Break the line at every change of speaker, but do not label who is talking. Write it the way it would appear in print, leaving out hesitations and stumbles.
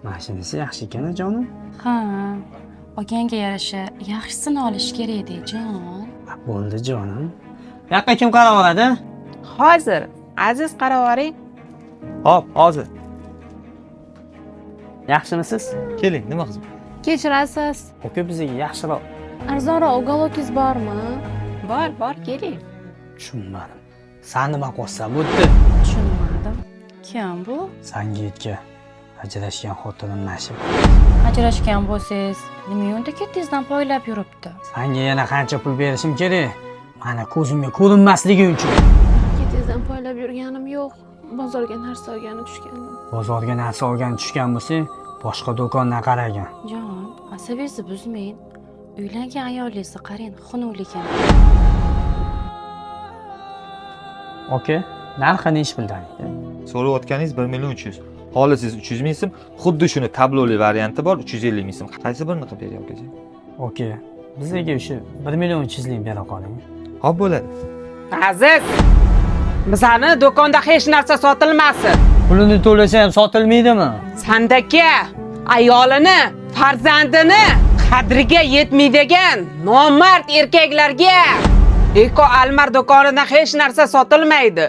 Mashinasi yaxshi ekan jonim.
Ha, olganga yarasha yaxshisini olish kerak edi, jon.
Bo'ldi jonim. Bu yoqqa kim qarab oladi?
Hozir Aziz qarab oling.
Hop, hozir. Yaxshimisiz?
Keling, nima qizim?
Kechirasiz.
Aka bizga yaxshiroq
Arzonroq uголоkingiz bormi?
Bor, keling.
tushunmadim. San nima qilsa bo'ddi?
Tushunmadim. Kim bu?
Sangitga ajrashgan xotinim Nashib.
Ajrashgan bo'lsangiz, nima yo'lda ketdingizdan poylab yuribdi?
Sanga yana qancha pul berishim kerak? Mana ko'zimga ko'rinmasligi uchun.
Ketizdan poylab yurganim yo'q. Bozorga narsa olgani tushgandim.
Bozorga narsa olgan tushgan bo'lsang, boshqa do'kondan qaragan.
Jon, asabiyangizni buzmang. Uylangan ayolingizni qarang, xunuk ekan.
Oka, narxini ish bildiring.
So'rayotganingiz 1.300.000. Xohlasangiz 300.000 so'm, xuddi shuni tabloli varianti bor 350.000 so'm. Qaysi birini qilib beray okajon?
Oka, bizga shu 1.300.000 bera qoling.
Xo'p bo'ladi.
Aziz, bizani do'konda hech narsa sotilmasin.
Pulini to'lasa ham sotilmaydimi?
Sandaka ayolini, farzandini qadriga yetmaydigan nomard erkaklarga Eko Almar do'konidan hech narsa sotilmaydi.